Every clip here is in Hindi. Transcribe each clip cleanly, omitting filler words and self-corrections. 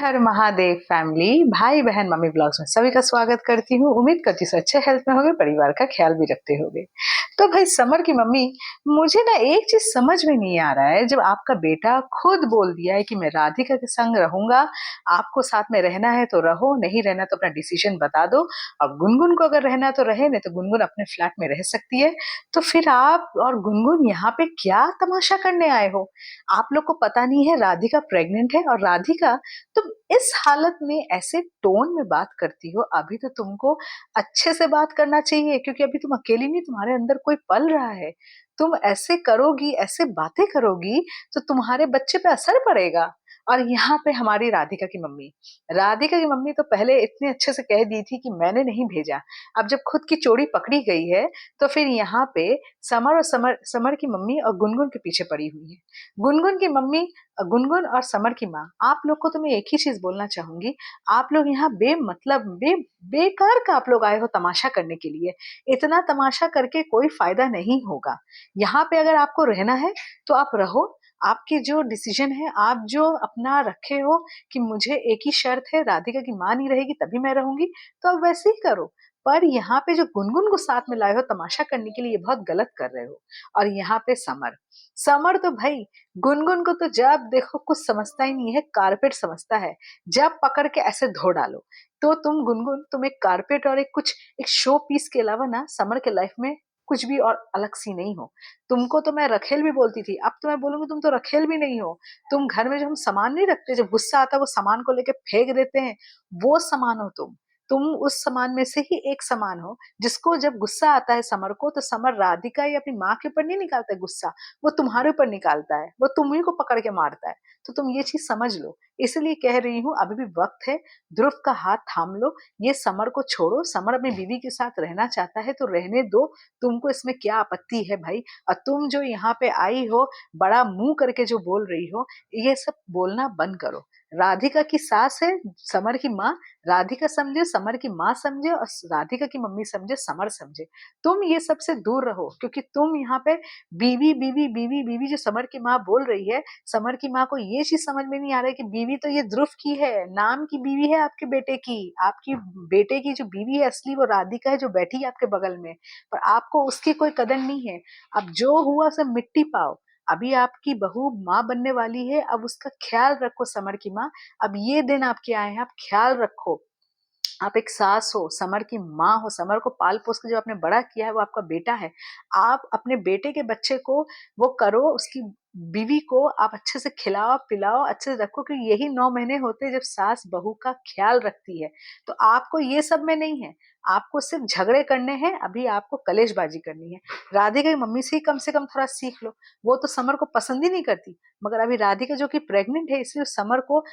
हर महादेव फैमिली, भाई बहन मम्मी ब्लॉग्स में सभी का स्वागत करती हूँ। उम्मीद करती हूँ अच्छे हेल्थ में होगे, परिवार का ख्याल भी रखते होगे। तो भाई समर की मम्मी, मुझे ना एक चीज समझ में नहीं आ रहा है। जब आपका बेटा खुद बोल दिया है कि मैं राधिका के संग रहूंगा, आपको साथ में रहना है तो रहो, नहीं रहना तो अपना डिसीजन बता दो, और गुनगुन को अगर रहना तो रहे, नहीं तो गुनगुन अपने फ्लैट में रह सकती है। तो फिर आप और गुनगुन यहाँ पे क्या तमाशा करने आए हो? आप लोग को पता नहीं है राधिका प्रेग्नेंट है, और राधिका, तुम इस हालत में ऐसे टोन में बात करती हो। अभी तो तुमको अच्छे से बात करना चाहिए, क्योंकि अभी तुम अकेली नहीं, तुम्हारे अंदर कोई पल रहा है। तुम ऐसे करोगी, ऐसे बातें करोगी, तो तुम्हारे बच्चे पे असर पड़ेगा। और यहाँ पे हमारी राधिका की मम्मी तो पहले इतने अच्छे से कह दी थी कि मैंने नहीं भेजा। अब जब खुद की चोरी पकड़ी गई है, तो फिर यहाँ पे समर की मम्मी और गुनगुन के पीछे पड़ी हुई है। गुनगुन की मम्मी, गुनगुन और समर की माँ, आप लोग को तो मैं एक ही चीज बोलना चाहूंगी। आप लोग यहाँ बेमतलब बेकार का आप लोग आए हो तमाशा करने के लिए। इतना तमाशा करके कोई फायदा नहीं होगा। यहाँ पे अगर आपको रहना है तो आप रहो। आपकी जो डिसीजन है, आप जो अपना रखे हो कि मुझे एक ही शर्त है, राधिका की माँ नहीं रहेगी तभी मैं रहूंगी, तो आप वैसे ही करो। पर यहाँ पे जो गुनगुन को साथ में लाए हो तमाशा करने के लिए, ये बहुत गलत कर रहे हो। और यहाँ पे समर, समर तो भाई, गुनगुन को तो जब देखो कुछ समझता ही नहीं है, कारपेट समझता है। जब पकड़ के ऐसे धो डालो, तो तुम गुनगुन, तुम एक कारपेट और एक शो पीस के अलावा ना समर के लाइफ में कुछ भी और अलग सी नहीं हो। तुमको तो मैं रखेल भी बोलती थी, अब तो मैं बोलूंगी तुम तो रखेल भी नहीं हो। तुम घर में जो हम सामान नहीं रखते, जब गुस्सा आता है वो सामान को लेके फेंक देते हैं, वो सामान हो तुम उस सामान में से ही एक सामान हो, जिसको जब गुस्सा आता है समर को, तो समर राधिका या अपनी माँ के ऊपर नहीं निकालता है गुस्सा, वो तुम्हारे ऊपर निकालता है, वो तुम्ही को पकड़ के मारता है। तो तुम ये चीज समझ लो। इसलिए कह रही हूँ, अभी भी वक्त है, ध्रुव का हाथ थाम लो। ये समर को छोड़ो, समर अपनी बीवी के साथ रहना चाहता है तो रहने दो। तुमको इसमें क्या आपत्ति है भाई? और तुम जो यहाँ पे आई हो, बड़ा मुंह करके जो बोल रही हो, ये सब बोलना बंद करो। राधिका की सास है समर की माँ, राधिका समझे, समर की माँ समझे, और राधिका की मम्मी समझे, समर समझे। तुम ये सब से दूर रहो, क्योंकि तुम यहाँ पे बीवी बीवी बीवी बीवी जो समर की माँ बोल रही है, समर की माँ को ये चीज समझ में नहीं आ रहा है कि बीवी तो ये ध्रुव की है, नाम की बीवी है आपके बेटे की। आपकी बेटे की जो बीवी है असली, वो राधिका है, जो बैठी है आपके बगल में। पर आपको उसकी कोई कदर नहीं है। अब जो हुआ सब मिट्टी पाओ। अभी आपकी बहू माँ बनने वाली है, अब उसका ख्याल रखो समर की माँ। अब ये दिन आपके आए हैं, आप ख्याल रखो। आप एक सास हो, समर की माँ हो, समर को पाल पोस के जो आपने बड़ा किया है, वो आपका बेटा है। आप अपने बेटे के बच्चे को वो करो, उसकी बीवी को आप अच्छे से खिलाओ पिलाओ, अच्छे से रखो, क्योंकि यही 9 महीने होते हैं जब सास बहू का ख्याल रखती है। तो आपको ये सब में नहीं है, आपको सिर्फ झगड़े करने हैं, अभी आपको कलेशबाजी करनी है। राधिका की मम्मी से ही कम से कम थोड़ा सीख लो। वो तो समर को पसंद ही नहीं करती, मगर अभी राधिका जो कि प्रेग्नेंट है, इसलिए समर को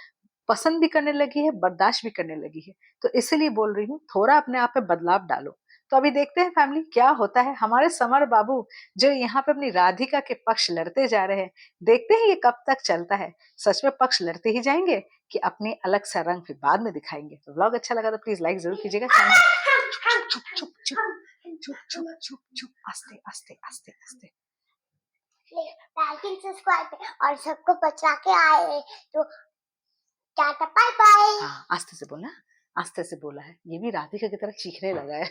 पसंद भी करने लगी है, बर्दाश्त भी करने लगी है। तो इसीलिए बोल रही हूँ, थोड़ा अपने आप पे बदलाव डालो। तो अभी देखते हैं फैमिली क्या होता है। हमारे समर बाबू जो यहाँ पे अपनी राधिका के पक्ष लड़ते जा रहे हैं, देखते हैं ये कब तक चलता है। सच में पक्ष लड़ते ही जाएंगे कि अपने अलग सा रंग फिर बाद में दिखाएंगे? तो व्लॉग अच्छा लगा तो प्लीज लाइक जरूर कीजिएगा। चुप चुप चुप चुप चुप चुप चुप चुप, आस्ते आस्ते आस्ते आस्ते। सब्सक्राइब और सबको बचा के आए तो टाटा बाय बाय। हाँ, आस्ते से बोलना, आस्ते से बोला है। ये भी राधिका की तरह चीखने लगा है।